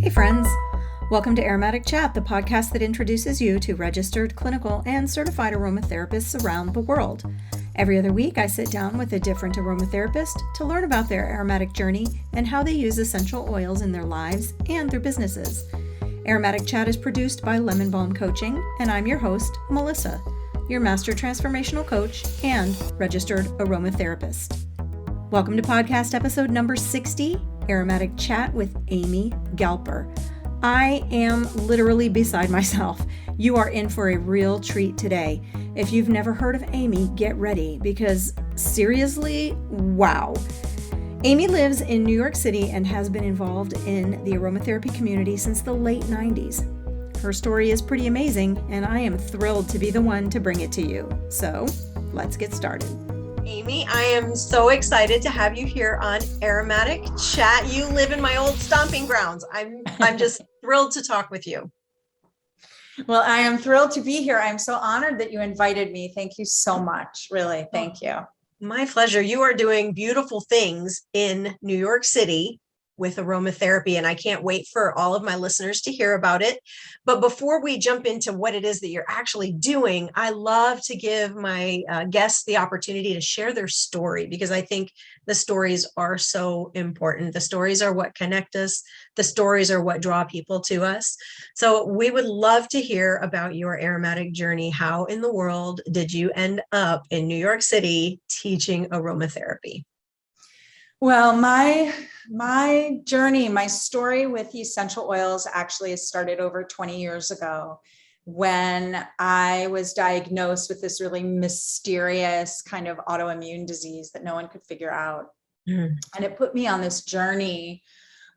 Hey friends, welcome to Aromatic Chat, the podcast that introduces you to registered, clinical, and certified aromatherapists around the world. Every other week, I sit down with a different aromatherapist to learn about their aromatic journey and how they use essential oils in their lives and their businesses. Aromatic Chat is produced by Lemon Balm Coaching, and I'm your host, Melissa, your master transformational coach and registered aromatherapist. Welcome to podcast episode number 60, Aromatic Chat with Amy Galper. I am literally beside myself. You are in for a real treat today. If you've never heard of Amy, get ready because seriously, wow. Amy lives in New York City and has been involved in the aromatherapy community since the late 90s. Her story is pretty amazing, and I am thrilled to be the one to bring it to you. So let's get started. Amy, I am so excited to have you here on Aromatic Chat. You live in my old stomping grounds. I'm just thrilled to talk with you. Well, I am thrilled to be here. I'm so honored that you invited me. Thank you so much. Really, thank you. My pleasure. You are doing beautiful things in New York City with aromatherapy, and I can't wait for all of my listeners to hear about it. But before we jump into what it is that you're actually doing, I love to give my guests the opportunity to share their story because I think the stories are so important. The stories are what connect us. The stories are what draw people to us. So we would love to hear about your aromatic journey. How in the world did you end up in New York City teaching aromatherapy? Well, my journey, my story with essential oils actually started over 20 years ago when I was diagnosed with this really mysterious kind of autoimmune disease that no one could figure out. And it put me on this journey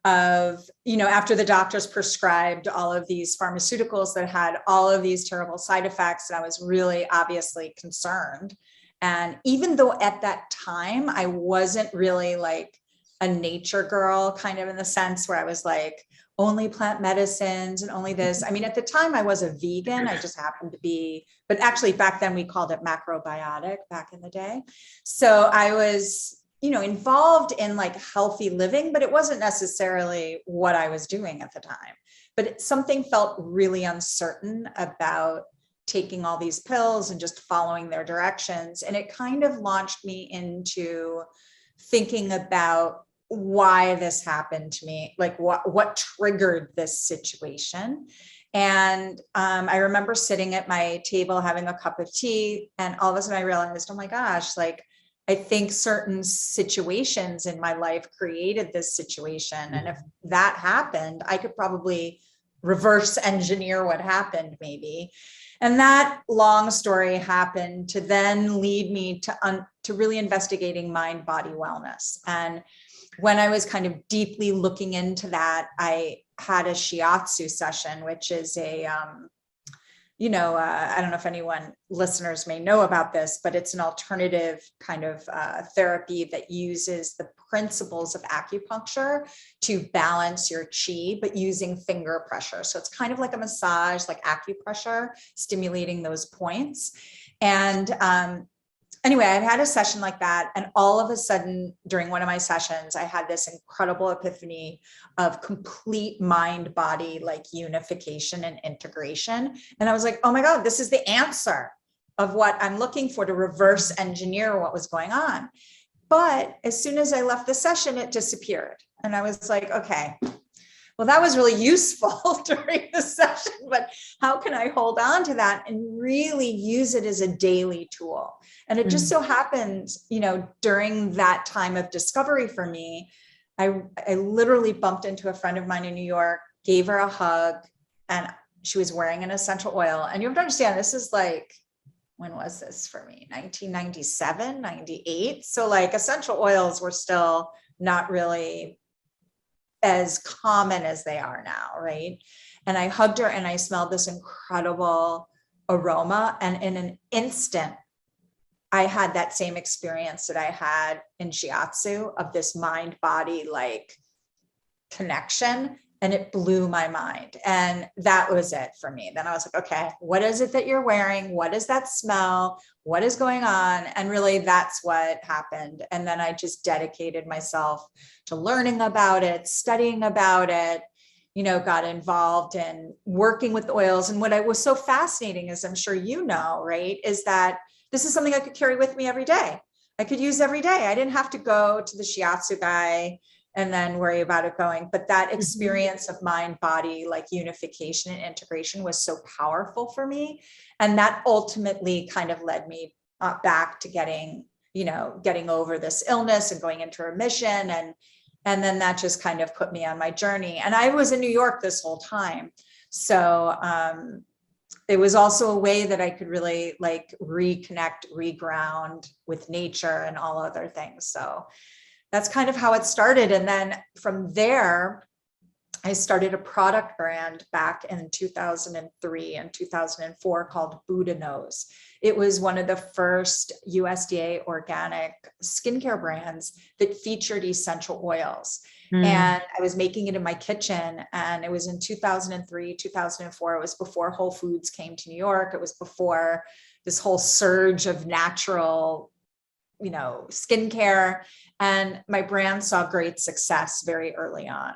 of, after the doctors prescribed all of these pharmaceuticals that had all of these terrible side effects, and I was really obviously concerned. And even though at that time, I wasn't really like a nature girl, kind of in the sense where I was like, only plant medicines and only this. I mean, at the time I was a vegan. I just happened to be, but actually back then we called it macrobiotic back in the day. So I was, involved in like healthy living, but it wasn't necessarily what I was doing at the time. But something felt really uncertain about taking all these pills and just following their directions. And it kind of launched me into thinking about why this happened to me, like what triggered this situation. And I remember sitting at my table having a cup of tea, and all of a sudden I realized, oh my gosh, like I think certain situations in my life created this situation. And if that happened, I could probably reverse engineer what happened maybe. And that long story happened to then lead me to really investigating mind-body wellness. And when I was kind of deeply looking into that, I had a shiatsu session, which is I don't know if listeners may know about this, but it's an alternative kind of therapy that uses the principles of acupuncture to balance your chi, but using finger pressure. So it's kind of like a massage, like acupressure, stimulating those points. And anyway, I've had a session like that. And all of a sudden, during one of my sessions, I had this incredible epiphany of complete mind body, like unification and integration. And I was like, oh my God, this is the answer of what I'm looking for to reverse engineer what was going on. But as soon as I left the session, it disappeared. And I was like, okay, well, that was really useful during the session, but how can I hold on to that and really use it as a daily tool? And it just so happens, during that time of discovery for me, I literally bumped into a friend of mine in New York, gave her a hug, and she was wearing an essential oil. And you have to understand, this is like, when was this for me? 1997, 98. So like essential oils were still not really as common as they are now, right? And I hugged her and I smelled this incredible aroma. And in an instant, I had that same experience that I had in shiatsu of this mind-body like connection, and it blew my mind. And that was it for me. Then I was like, okay, what is it that you're wearing? What is that smell? What is going on? And really that's what happened. And then I just dedicated myself to learning about it, studying about it, got involved in working with oils. And what I was so fascinating, as I'm sure you know, right, is that this is something I could carry with me every day. I could use every day. I didn't have to go to the shiatsu guy and then worry about it going. But that experience of mind, body, like unification and integration was so powerful for me. And that ultimately kind of led me back to getting over this illness and going into remission. And then that just kind of put me on my journey. And I was in New York this whole time. So it was also a way that I could really like reconnect, reground with nature and all other things. So that's kind of how it started. And then from there, I started a product brand back in 2003 and 2004 called Buddha Nose. It was one of the first USDA organic skincare brands that featured essential oils. And I was making it in my kitchen, and it was in 2003, 2004. It was before Whole Foods came to New York. It was before this whole surge of natural, skincare. And my brand saw great success very early on.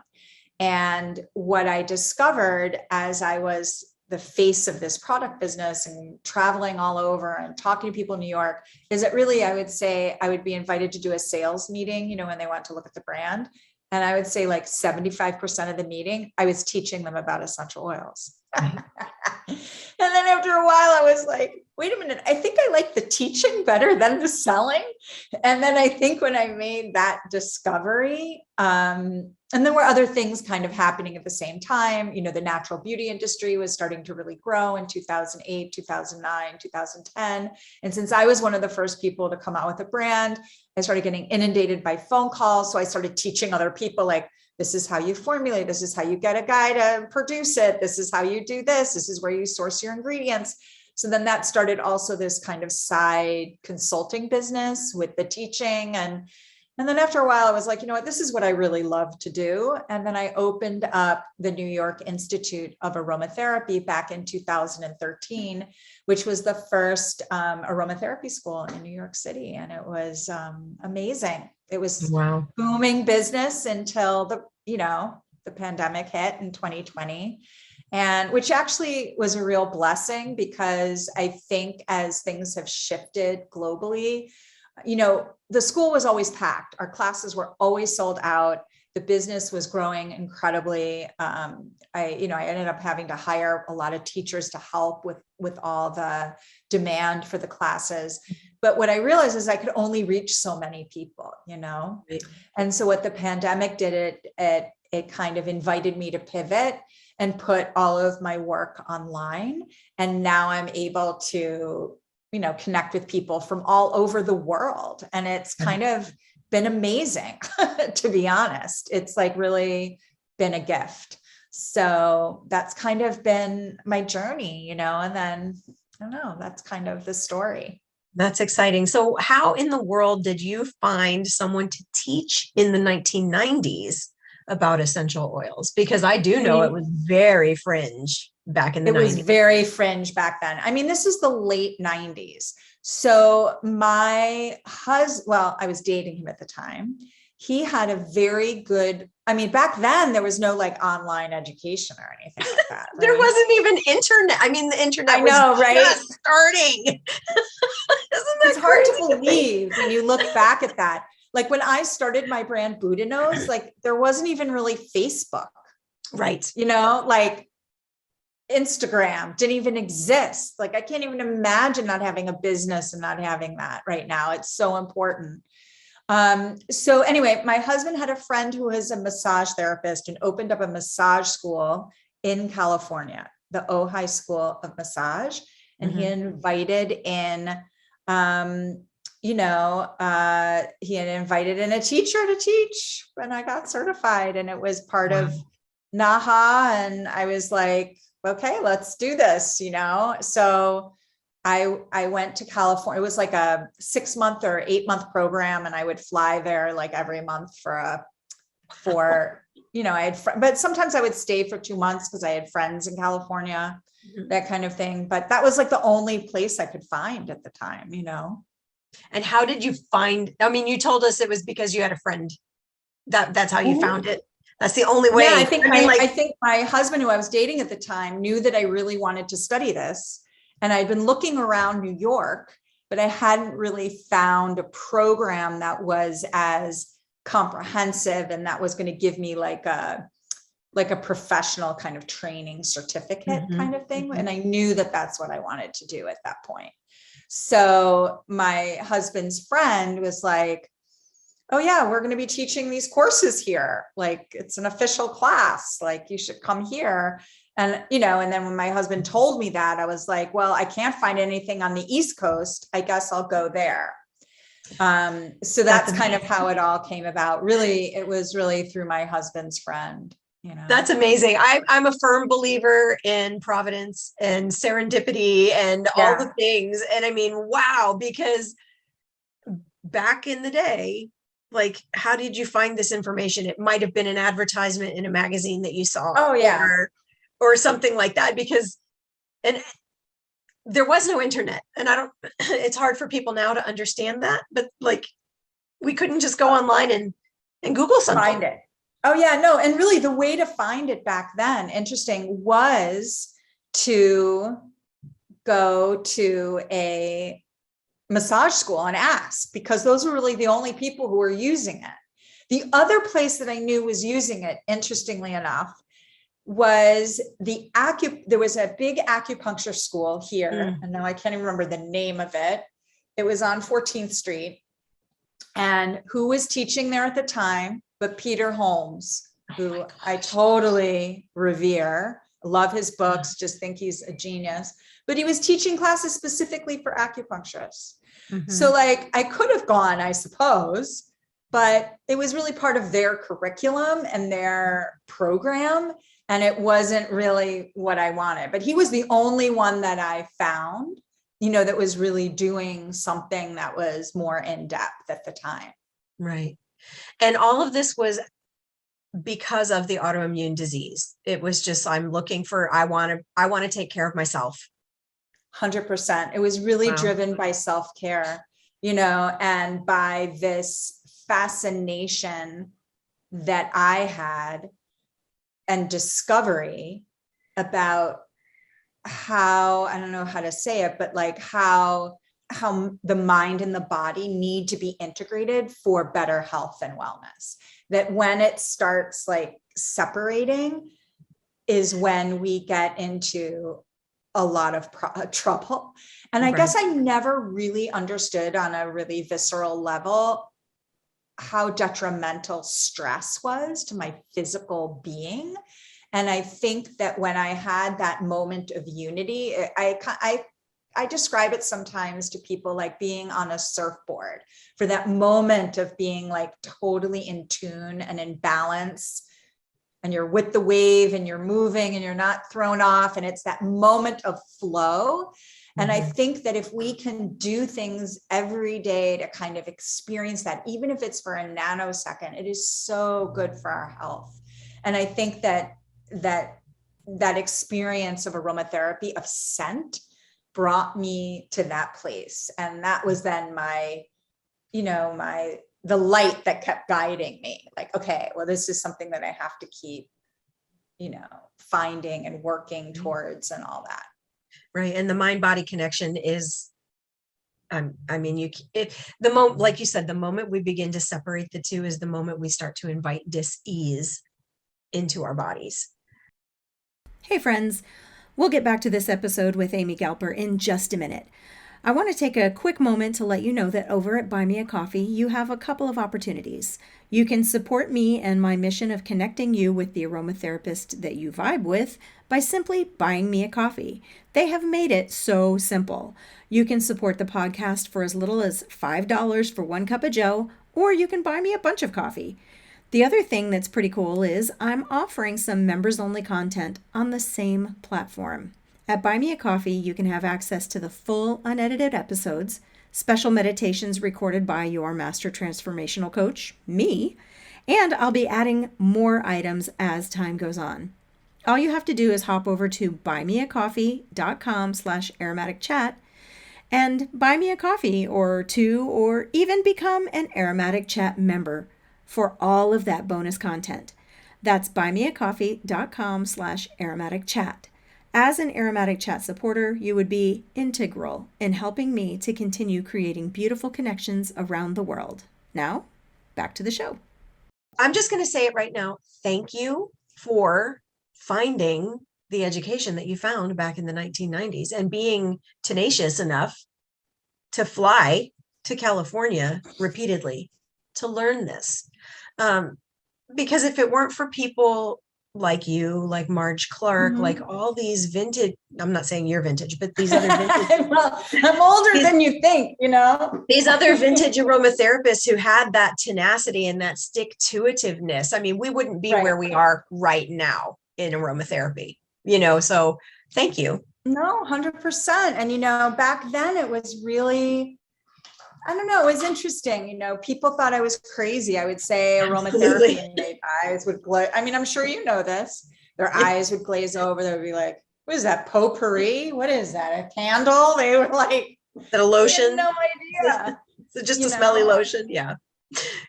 And what I discovered as I was the face of this product business and traveling all over and talking to people in New York is that really, I would say I would be invited to do a sales meeting, when they want to look at the brand. And I would say like 75% of the meeting, I was teaching them about essential oils. And then after a while, I was like, wait a minute, I think I like the teaching better than the selling. And then I think when I made that discovery, and there were other things kind of happening at the same time. The natural beauty industry was starting to really grow in 2008, 2009, 2010. And since I was one of the first people to come out with a brand, I started getting inundated by phone calls. So I started teaching other people, like, this is how you formulate. This is how you get a guy to produce it. This is how you do this. This is where you source your ingredients. So then that started also this kind of side consulting business with the teaching. And then after a while, I was like, you know what, this is what I really love to do. And then I opened up the New York Institute of Aromatherapy back in 2013, which was the first aromatherapy school in New York City. And it was amazing. It was booming business until the pandemic hit in 2020. And which actually was a real blessing, because I think as things have shifted globally, the school was always packed. Our classes were always sold out. The business was growing incredibly. I ended up having to hire a lot of teachers to help with all the demand for the classes. But what I realized is I could only reach so many people, Right. And so what the pandemic did, it kind of invited me to pivot and put all of my work online. And now I'm able to connect with people from all over the world. And it's kind of been amazing, to be honest. It's like really been a gift. So that's kind of been my journey, and then, I don't know, that's kind of the story. That's exciting. So how in the world did you find someone to teach in the 1990s about essential oils? Because I do know it was very fringe back in the 90s. It was very fringe back then. I mean, this is the late 90s. So my husband, I was dating him at the time. He had a very good, back then there was no like online education or anything like that. Right? There wasn't even internet. The internet was just starting. Isn't that It's hard to believe when you look back at that. Like when I started my brand Buddha Nose, like there wasn't even really Facebook. Right. Like Instagram didn't even exist. Like I can't even imagine not having a business and not having that right now. It's so important. So anyway, my husband had a friend who was a massage therapist and opened up a massage school in California, the Ojai School of Massage. And he invited in, he had invited in a teacher to teach when I got certified, and it was part of NAHA. And I was like, okay, let's do this, So I went to California. It was like a 6-month or 8-month program. And I would fly there like every month I had, but sometimes I would stay for 2 months because I had friends in California, that kind of thing. But that was like the only place I could find at the time, And how did you find, you told us it was because you had a friend that's how you found it. That's the only way. Yeah, I think I I think my husband, who I was dating at the time, knew that I really wanted to study this. And I'd been looking around New York, but I hadn't really found a program that was as comprehensive and that was going to give me like a professional kind of training certificate kind of thing. And I knew that that's what I wanted to do at that point. So my husband's friend was like, oh yeah, we're going to be teaching these courses here. Like it's an official class, like you should come here. And, and then when my husband told me that, I was like, well, I can't find anything on the East Coast. I guess I'll go there. So that's kind of how it all came about. Really, it was really through my husband's friend. That's amazing. I'm a firm believer in providence and serendipity and all the things. And I mean, wow, because back in the day, like, how did you find this information? It might have been an advertisement in a magazine that you saw. Oh, yeah. Or something like that, because, and there was no internet. And it's hard for people now to understand that, but like, we couldn't just go online and Google something. Find it. Oh yeah, no. And really the way to find it back then, interesting, was to go to a massage school and ask, because those were really the only people who were using it. The other place that I knew was using it, interestingly enough, was there was a big acupuncture school here. And now I can't even remember the name of it. It was on 14th Street. And who was teaching there at the time? But Peter Holmes, who I totally revere, love his books, just think he's a genius. But he was teaching classes specifically for acupuncturists. So like I could have gone, I suppose, but it was really part of their curriculum and their program. And it wasn't really what I wanted. But he was the only one that I found, that was really doing something that was more in depth at the time. Right. And all of this was because of the autoimmune disease. It was just, I want to take care of myself. 100%. It was really driven by self-care, and by this fascination that I had and discovery about how, I don't know how to say it, but like how the mind and the body need to be integrated for better health and wellness. That when it starts like separating is when we get into a lot of trouble. And I guess I never really understood on a really visceral level how detrimental stress was to my physical being. And I think that when I had that moment of unity, I describe it sometimes to people like being on a surfboard, for that moment of being like totally in tune and in balance, and you're with the wave and you're moving and you're not thrown off. And it's that moment of flow. And I think that if we can do things every day to kind of experience that, even if it's for a nanosecond, it is so good for our health. And I think that experience of aromatherapy, of scent, brought me to that place. And that was then the light that kept guiding me. Like, okay, well, this is something that I have to keep, finding and working towards and all that. Right. And the mind body connection is, the moment, like you said, the moment we begin to separate the two is the moment we start to invite dis-ease into our bodies. Hey friends, we'll get back to this episode with Amy Galper in just a minute. I want to take a quick moment to let you know that over at Buy Me a Coffee, you have a couple of opportunities. You can support me and my mission of connecting you with the aromatherapist that you vibe with by simply buying me a coffee. They have made it so simple. You can support the podcast for as little as $5 for 1 cup of joe, or you can buy me a bunch of coffee. The other thing that's pretty cool is I'm offering some members-only content on the same platform. At Buy Me a Coffee, you can have access to the full unedited episodes, special meditations recorded by your master transformational coach, me, and I'll be adding more items as time goes on. All you have to do is hop over to buymeacoffee.com/AromaticChat and buy me a coffee or two, or even become an Aromatic Chat member for all of that bonus content. That's buymeacoffee.com/AromaticChat. As an Aromatic Chat supporter, you would be integral in helping me to continue creating beautiful connections around the world. Now, back to the show. I'm just going to say it right now. Thank you for finding the education that you found back in the 1990s and being tenacious enough to fly to California repeatedly to learn this. Because if it weren't for people like you, like Marge Clark, like all these vintage, I'm not saying you're vintage, but these other vintage. Well, I'm older than you think, These other vintage aromatherapists who had that tenacity and that stick-to-itiveness. I mean, we wouldn't be where we are right now in aromatherapy, so thank you. No, 100%. And, back then it was really, I don't know, it was interesting. People thought I was crazy. I would say aromatherapy and their eyes would glaze. I mean, I'm sure you know this. Their eyes would glaze over. They would be like, what is that, potpourri? What is that, a candle? They were like, is that a lotion? No idea. So just a smelly lotion. Yeah.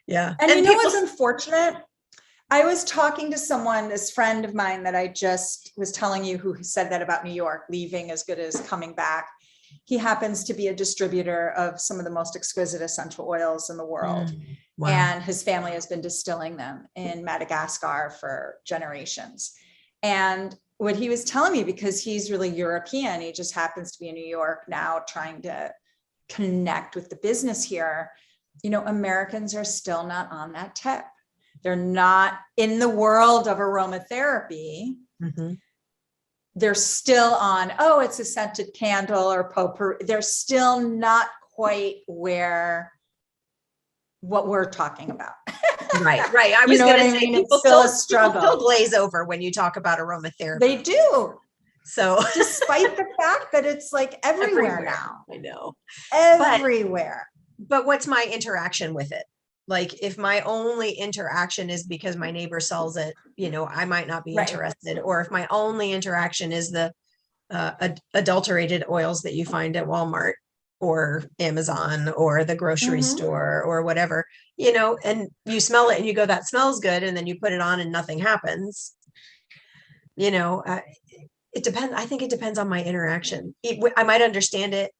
Yeah. And what's unfortunate? I was talking to someone, this friend of mine that I just was telling you, who said that about New York, leaving as good as coming back. He happens to be a distributor of some of the most exquisite essential oils in the world. Wow. And his family has been distilling them in Madagascar for generations. And what he was telling me, because he's really European, he just happens to be in New York now trying to connect with the business here. Americans are still not on that tip. They're not in the world of aromatherapy. Mm-hmm. They're still on, it's a scented candle or potpourri. They're still not quite what we're talking about. Right. I was going to say, people still glaze over when you talk about aromatherapy. They do. So despite the fact that it's like everywhere now. I know. Everywhere. But what's my interaction with it? Like, if my only interaction is because my neighbor sells it, I might not be interested. Or if my only interaction is the adulterated oils that you find at Walmart or Amazon or the grocery store or whatever, and you smell it and you go, that smells good. And then you put it on and nothing happens. It depends. I think it depends on my interaction. I might understand it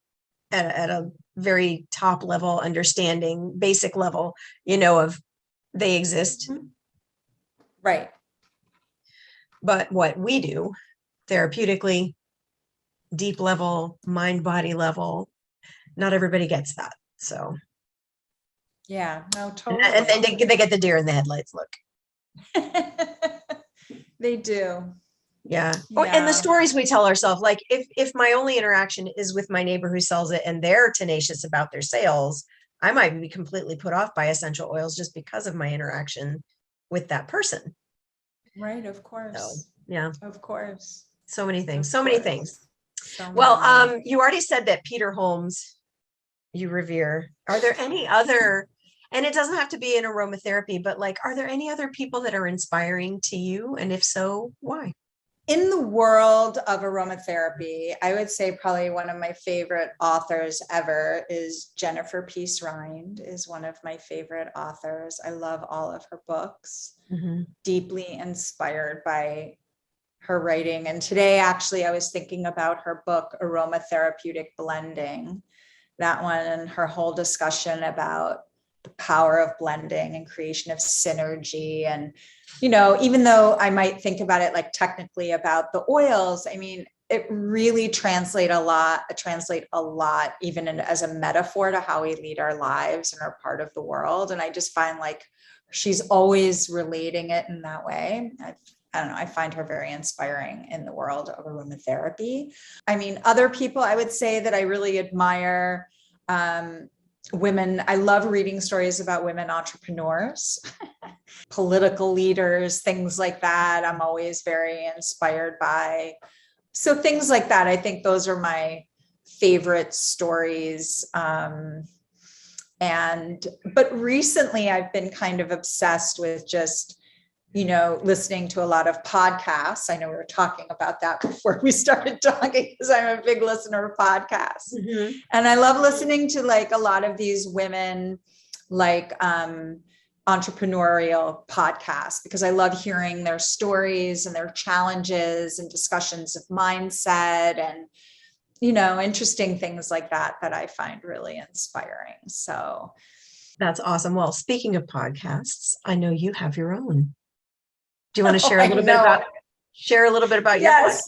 at a very top level understanding, basic level, of they exist. Right. But what we do therapeutically, deep level, mind, body level, not everybody gets that. So. Yeah, no, totally. And then they get the deer in the headlights look. They do. Yeah. Oh, and the stories we tell ourselves, like if my only interaction is with my neighbor who sells it and they're tenacious about their sales, I might be completely put off by essential oils just because of my interaction with that person. Right. Of course. So, yeah. Of course. So many things. You already said that Peter Holmes you revere. Are there any other, and it doesn't have to be in aromatherapy, but like, are there any other people that are inspiring to you? And if so, why? In the world of aromatherapy, I would say probably one of my favorite authors ever is Jennifer Peace Rind, is one of my favorite authors. I love all of her books, deeply inspired by her writing. And today, actually, I was thinking about her book, Aromatherapeutic Blending, that one, and her whole discussion about the power of blending and creation of synergy. And, even though I might think about it like technically about the oils, I mean, it really translate a lot, even as a metaphor to how we lead our lives and are part of the world. And I just find like she's always relating it in that way. I don't know, I find her very inspiring in the world of aromatherapy. I mean, other people I would say that I really admire, women. I love reading stories about women entrepreneurs, political leaders, things like that. I'm always very inspired by. So things like that, I think those are my favorite stories. But recently I've been kind of obsessed with just, listening to a lot of podcasts. I know we were talking about that before we started talking, because I'm a big listener of podcasts. And I love listening to like a lot of these women, like entrepreneurial podcast because I love hearing their stories and their challenges and discussions of mindset and, interesting things like that I find really inspiring. So that's awesome. Well, speaking of podcasts, I know you have your own. Do you want to share a little bit about your podcast?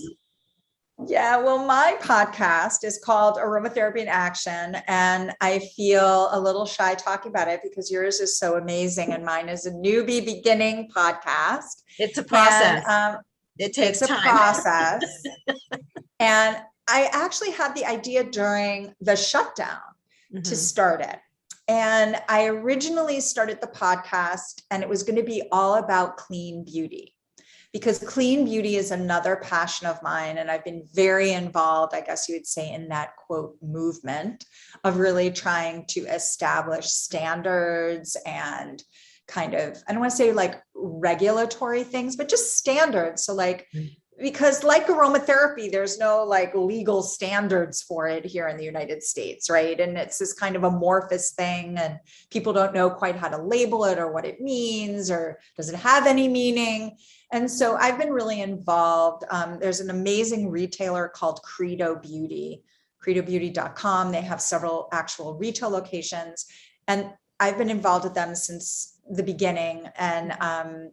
Yeah, well, my podcast is called Aromatherapy in Action, and I feel a little shy talking about it because yours is so amazing and mine is a newbie beginning podcast. It's a process. And, it takes time. Process. And I actually had the idea during the shutdown to start it. And I originally started the podcast and it was going to be all about clean beauty, because clean beauty is another passion of mine. And I've been very involved, I guess you would say, in that quote movement of really trying to establish standards and kind of, I don't want to say like regulatory things, but just standards. So like, because like aromatherapy, there's no like legal standards for it here in the United States, right? And it's this kind of amorphous thing and people don't know quite how to label it or what it means or does it have any meaning. And so I've been really involved. There's an amazing retailer called Credo Beauty, credobeauty.com. They have several actual retail locations and I've been involved with them since the beginning. And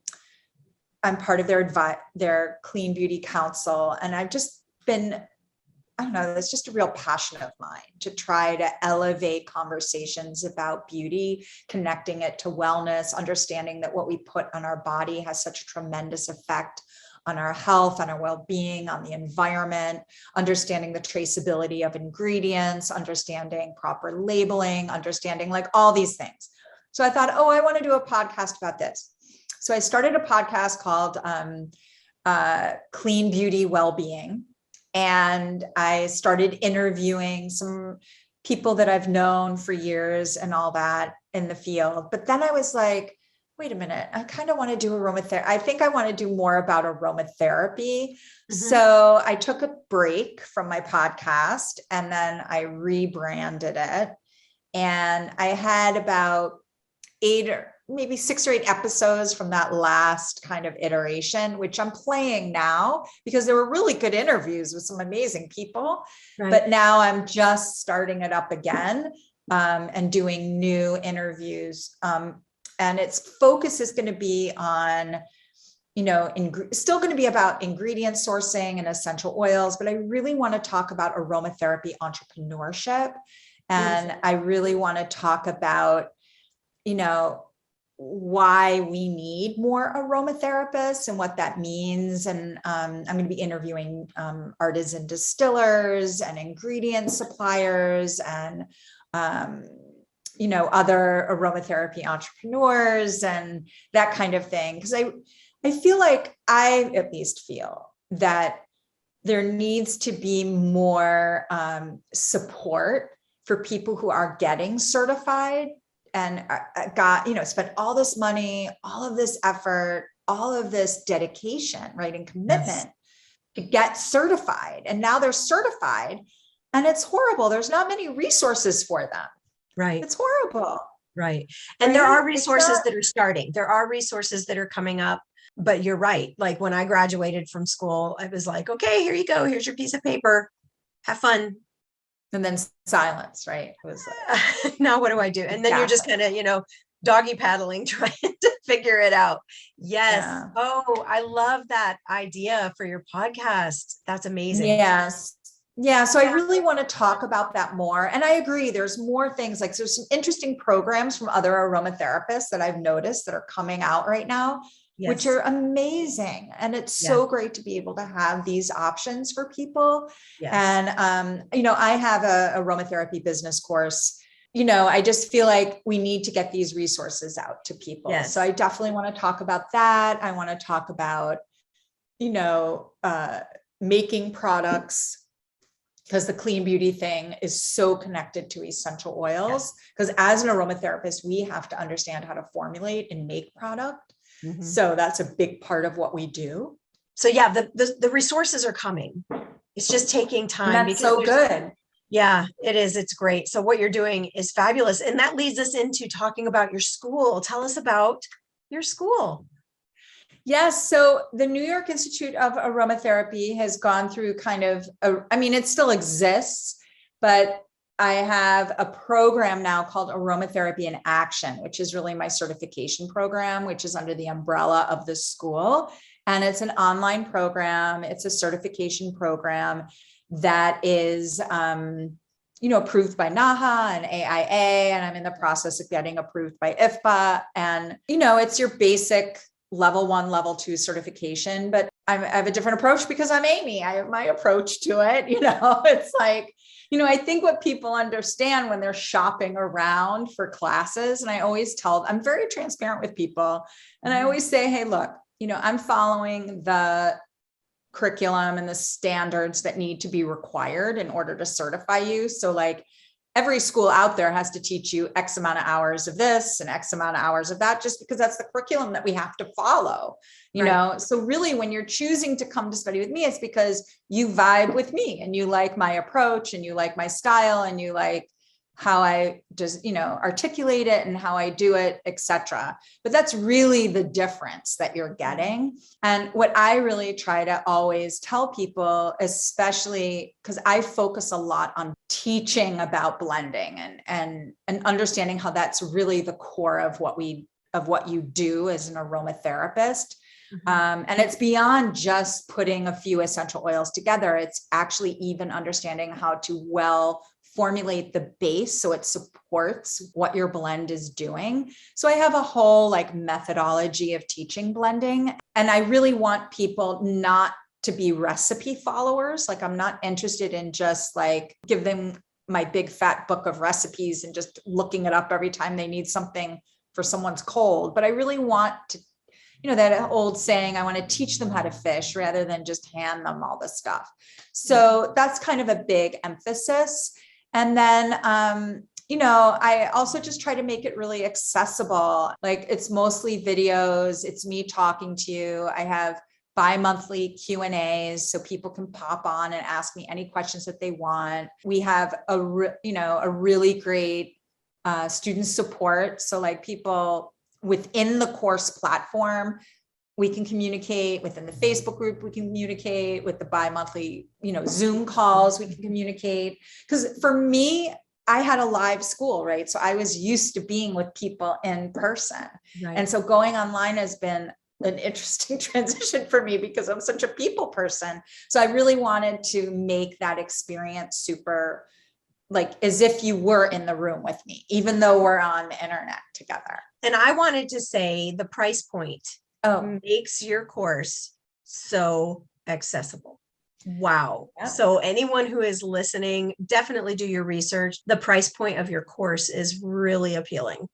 I'm part of their Clean Beauty Council. And I've just been, I don't know, it's just a real passion of mine to try to elevate conversations about beauty, connecting it to wellness, understanding that what we put on our body has such a tremendous effect on our health, on our well-being, on the environment, understanding the traceability of ingredients, understanding proper labeling, understanding like all these things. So I thought, I want to do a podcast about this. So I started a podcast called Clean Beauty Wellbeing. And I started interviewing some people that I've known for years and all that in the field. But then I was like, wait a minute, I kind of want to do aromatherapy. I think I want to do more about aromatherapy. So I took a break from my podcast and then I rebranded it. And I had about 8 or maybe 6 or 8 episodes from that last kind of iteration, which I'm playing now because there were really good interviews with some amazing people. Right. But now I'm just starting it up again and doing new interviews. And its focus is going to be on, still going to be about ingredient sourcing and essential oils, but I really want to talk about aromatherapy entrepreneurship. And I really want to talk about, why we need more aromatherapists and what that means. And I'm going to be interviewing artisan distillers and ingredient suppliers and, other aromatherapy entrepreneurs and that kind of thing. Because I feel like I at least feel that there needs to be more support for people who are getting certified and spent all this money, all of this effort, all of this dedication, right, and commitment to get certified. And now they're certified and it's horrible. There's not many resources for them. Right. It's horrible. Right. And there are resources that are starting. There are resources that are coming up, but you're right. Like when I graduated from school, I was like, okay, here you go. Here's your piece of paper. Have fun. And then silence, right? It was like, now what do I do? And then you're just kind of, doggy paddling, trying to figure it out. Yes. Yeah. Oh, I love that idea for your podcast. That's amazing. Yes. Yeah. So I really want to talk about that more. And I agree. There's more things like there's some interesting programs from other aromatherapists that I've noticed that are coming out right now. Yes. Which are amazing. And it's so great to be able to have these options for people. Yes. And, I have a aromatherapy business course. I just feel like we need to get these resources out to people. Yes. So I definitely want to talk about that. I want to talk about, making products, because the clean beauty thing is so connected to essential oils. Because as an aromatherapist, we have to understand how to formulate and make product. Mm-hmm. So that's a big part of what we do. So the resources are coming. It's just taking time. And that's so good. Yeah, it is. It's great. So what you're doing is fabulous. And that leads us into talking about your school. Tell us about your school. Yes. So the New York Institute of Aromatherapy has gone through it still exists, but I have a program now called Aromatherapy in Action, which is really my certification program, which is under the umbrella of the school. And it's an online program. It's a certification program that is, approved by NAHA and AIA, and I'm in the process of getting approved by IFPA. And, it's your basic level 1, level 2 certification, but I have a different approach because I'm Amy. I have my approach to it. It's like, I think what people understand when they're shopping around for classes, and I always tell them, I'm very transparent with people. And I always say, hey, look, I'm following the curriculum and the standards that need to be required in order to certify you. So like every school out there has to teach you X amount of hours of this and X amount of hours of that, just because that's the curriculum that we have to follow, you know? So really when you're choosing to come to study with me, it's because you vibe with me and you like my approach and you like my style and you like how I just, articulate it and how I do it, etc. But that's really the difference that you're getting. And what I really try to always tell people, especially because I focus a lot on teaching about blending and understanding how that's really the core of what you do as an aromatherapist. And it's beyond just putting a few essential oils together. It's actually even understanding how to well formulate the base so it supports what your blend is doing. So I have a whole methodology of teaching blending. And I really want people not to be recipe followers. Like I'm not interested in just give them my big fat book of recipes and just looking it up every time they need something for someone's cold. But I really want to, that old saying, I want to teach them how to fish rather than just hand them all the stuff. So that's kind of a big emphasis. And then, I also just try to make it really accessible. Like it's mostly videos. It's me talking to you. I have bi-monthly Q&As so people can pop on and ask me any questions that they want. We have a really great student support. So people within the course platform, we can communicate within the Facebook group. We can communicate with the bi-monthly, Zoom calls. We can communicate because for me, I had a live school, right? So I was used to being with people in person. Right. And so going online has been an interesting transition for me because I'm such a people person. So I really wanted to make that experience super as if you were in the room with me, even though we're on the internet together. And I wanted to say the price point makes your course so accessible. Wow. Yeah. So anyone who is listening, definitely do your research. The price point of your course is really appealing.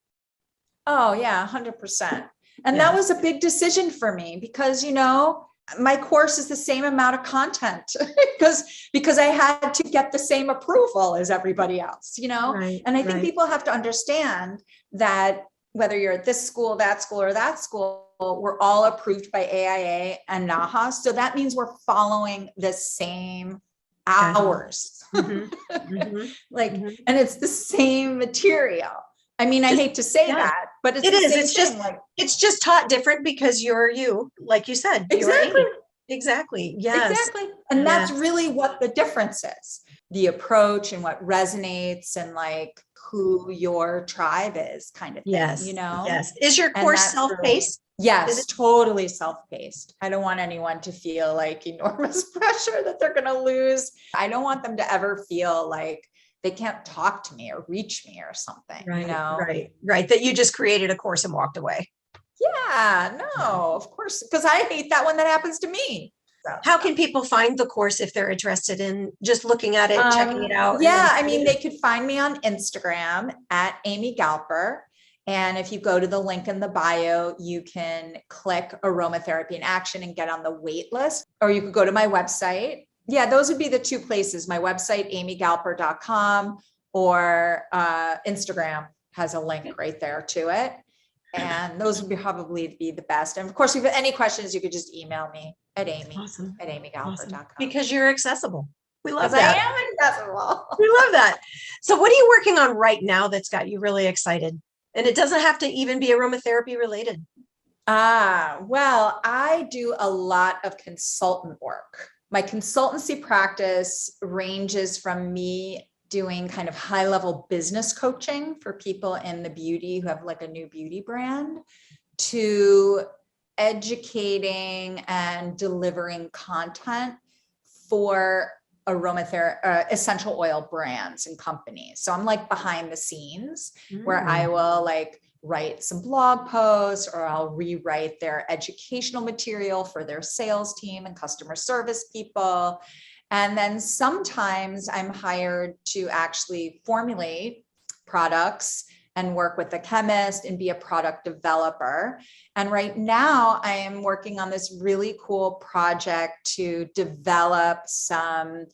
Oh yeah, 100%. And that was a big decision for me because, my course is the same amount of content because I had to get the same approval as everybody else, Right, and I think people have to understand that whether you're at this school, that school, or that school, we're all approved by AIA and NAHA. So that means we're following the same hours, and it's the same material. I mean, I hate to say that, but it's just taught different because you're you, like you said. Exactly. Yes. Exactly. And that's really what the difference is. The approach and what resonates and who your tribe is kind of thing, Yes. Is your course self-paced? Yes, totally self-paced. I don't want anyone to feel enormous pressure that they're going to lose. I don't want them to ever feel they can't talk to me or reach me or something, Right. That you just created a course and walked away. Yeah, no, of course. Because I hate that when that happens to me. So, how can people find the course if they're interested in just looking at it, checking it out? Yeah, they could find me on Instagram at Amy Galper. And if you go to the link in the bio, you can click Aromatherapy in Action and get on the wait list. Or you could go to my website. Yeah, those would be the two places. My website, amygalper.com, or Instagram has a link right there to it. And those would probably be the best. And of course, if you have any questions, you could just email me at amy@amygalper.com. Because you're accessible. We love Because I that. am accessible. We love that. So what are you working on right now that's got you really excited? And it doesn't have to even be aromatherapy related. Well, I do a lot of consultant work. My consultancy practice ranges from me doing kind of high level business coaching for people in the beauty who have like a new beauty brand, to educating and delivering content for aromatherapy, essential oil brands and companies. So I'm like behind the scenes where I will like write some blog posts, or I'll rewrite their educational material for their sales team and customer service people. And then sometimes I'm hired to actually formulate products and work with a chemist and be a product developer. And right now I am working on this really cool project to develop some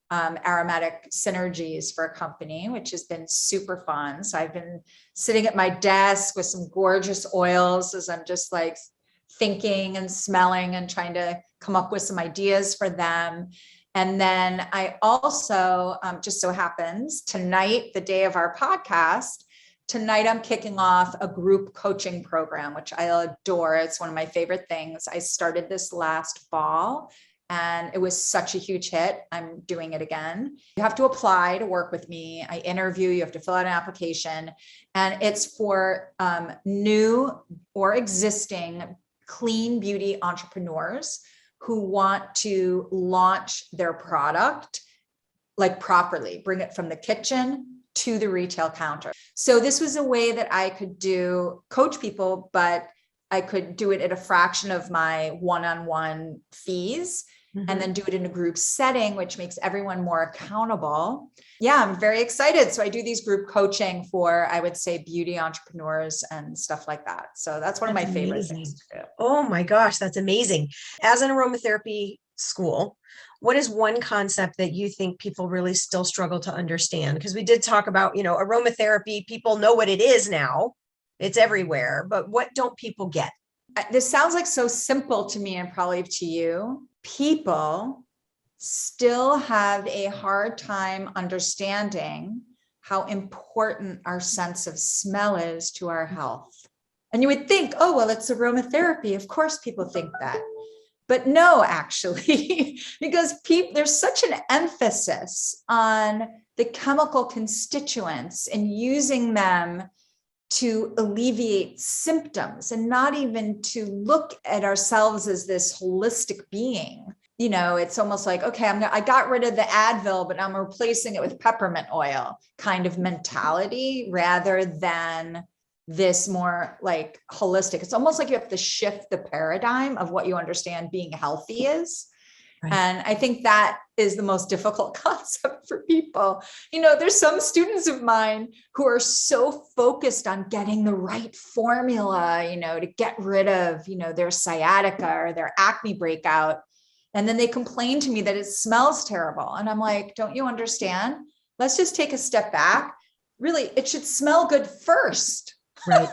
aromatic synergies for a company, which has been super fun. So I've been sitting at my desk with some gorgeous oils as I'm just like thinking and smelling and trying to come up with some ideas for them. And then I also, just so happens tonight, the day of our podcast, tonight I'm kicking off a group coaching program, which I adore. It's one of my favorite things. I started this last fall and it was such a huge hit. I'm doing it again. You have to apply to work with me. I interview, you have to fill out an application, and it's for new or existing clean beauty entrepreneurs who want to launch their product like properly, bring it from the kitchen to the retail counter. So this was a way that I could coach people, but I could do it at a fraction of my one-on-one fees, and then do it in a group setting, which makes everyone more accountable. Yeah, I'm very excited. So I do these group coaching for, I would say, beauty entrepreneurs and stuff like that. So that's one of my favorite things to do. Oh my gosh, that's amazing. As an aromatherapy school, what is one concept that you think people really still struggle to understand? Because we did talk about, aromatherapy, people know what it is now. It's everywhere, but what don't people get? This sounds like so simple to me and probably to you. People still have a hard time understanding how important our sense of smell is to our health. And you would think, oh, well, it's aromatherapy. Of course, people think that. But no, actually, because there's such an emphasis on the chemical constituents and using them to alleviate symptoms, and not even to look at ourselves as this holistic being. It's almost like, okay, I got rid of the Advil, but I'm replacing it with peppermint oil kind of mentality, rather than this more like holistic. It's almost like you have to shift the paradigm of what you understand being healthy is. Right. And I think that is the most difficult concept for people. There's some students of mine who are so focused on getting the right formula, to get rid of, their sciatica or their acne breakout. And then they complain to me that it smells terrible. And I'm like, don't you understand? Let's just take a step back. Really, it should smell good first. Right.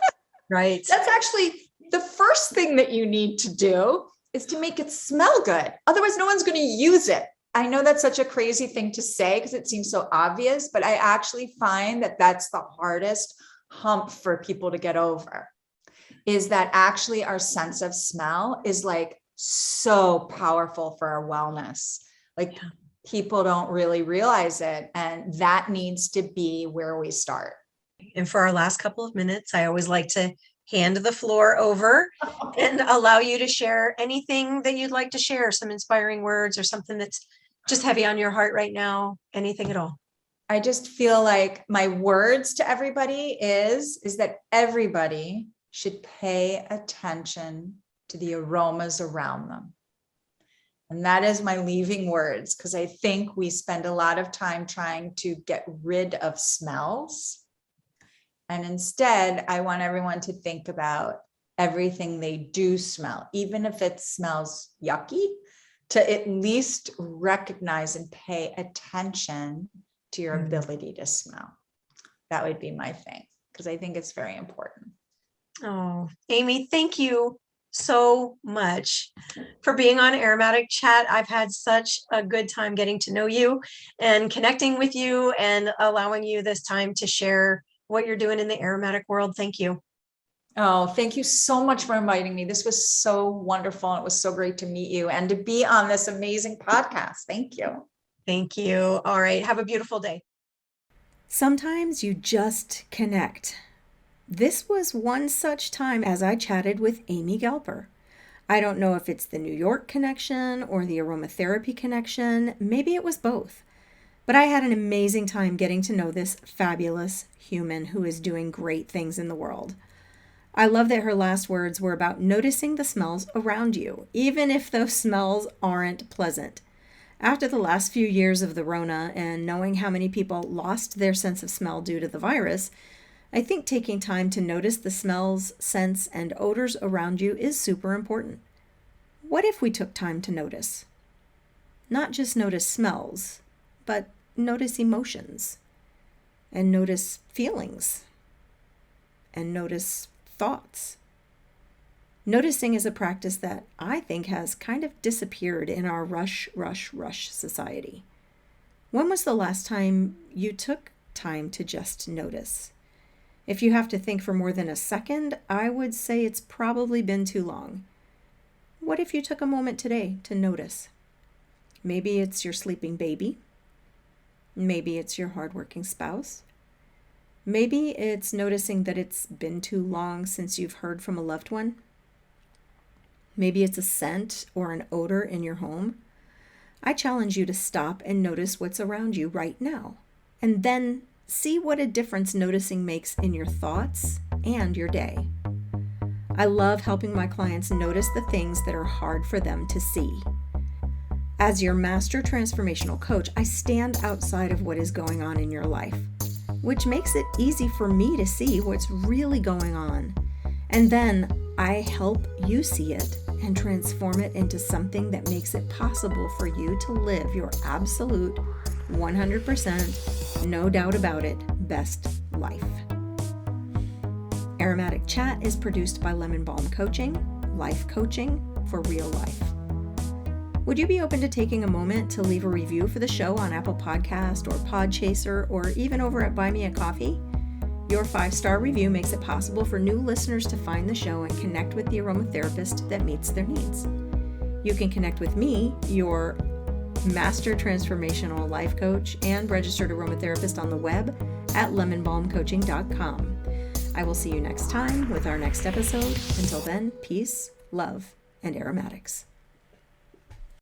Right. That's actually the first thing that you need to do, is to make it smell good. Otherwise, no one's going to use it. I know that's such a crazy thing to say because it seems so obvious, but I actually find that that's the hardest hump for people to get over, is that actually our sense of smell is like so powerful for our wellness. Like people don't really realize it. And that needs to be where we start. And for our last couple of minutes, I always like to hand the floor over and allow you to share anything that you'd like to share, some inspiring words or something that's just heavy on your heart right now, anything at all. I just feel like my words to everybody is that everybody should pay attention to the aromas around them. And that is my leaving words, because I think we spend a lot of time trying to get rid of smells. And instead, I want everyone to think about everything they do smell, even if it smells yucky, to at least recognize and pay attention to your ability to smell. That would be my thing, because I think it's very important. Oh, Amy, thank you so much for being on Aromatic Chat. I've had such a good time getting to know you and connecting with you and allowing you this time to share what you're doing in the aromatic world. Thank you. Oh, thank you so much for inviting me. This was so wonderful. It was so great to meet you and to be on this amazing podcast. Thank you. Thank you. All right. Have a beautiful day. Sometimes you just connect. This was one such time as I chatted with Amy Galper. I don't know if it's the New York connection or the aromatherapy connection. Maybe it was both. But I had an amazing time getting to know this fabulous human who is doing great things in the world. I love that her last words were about noticing the smells around you, even if those smells aren't pleasant. After the last few years of the Rona and knowing how many people lost their sense of smell due to the virus, I think taking time to notice the smells, scents, and odors around you is super important. What if we took time to notice? Not just notice smells, but notice emotions, and notice feelings, and notice thoughts. Noticing is a practice that I think has kind of disappeared in our rush society. When was the last time you took time to just notice? If you have to think for more than a second, I would say it's probably been too long. What if you took a moment today to notice? Maybe it's your sleeping baby. Maybe it's your hardworking spouse. Maybe it's noticing that it's been too long since you've heard from a loved one. Maybe it's a scent or an odor in your home. I challenge you to stop and notice what's around you right now, and then see what a difference noticing makes in your thoughts and your day. I love helping my clients notice the things that are hard for them to see. As your master transformational coach, I stand outside of what is going on in your life, which makes it easy for me to see what's really going on. And then I help you see it and transform it into something that makes it possible for you to live your absolute 100%, no doubt about it, best life. Aromatic Chat is produced by Lemon Balm Coaching, life coaching for real life. Would you be open to taking a moment to leave a review for the show on Apple Podcast or Podchaser or even over at Buy Me a Coffee? Your 5-star review makes it possible for new listeners to find the show and connect with the aromatherapist that meets their needs. You can connect with me, your master transformational life coach and registered aromatherapist on the web at lemonbalmcoaching.com. I will see you next time with our next episode. Until then, peace, love, and aromatics.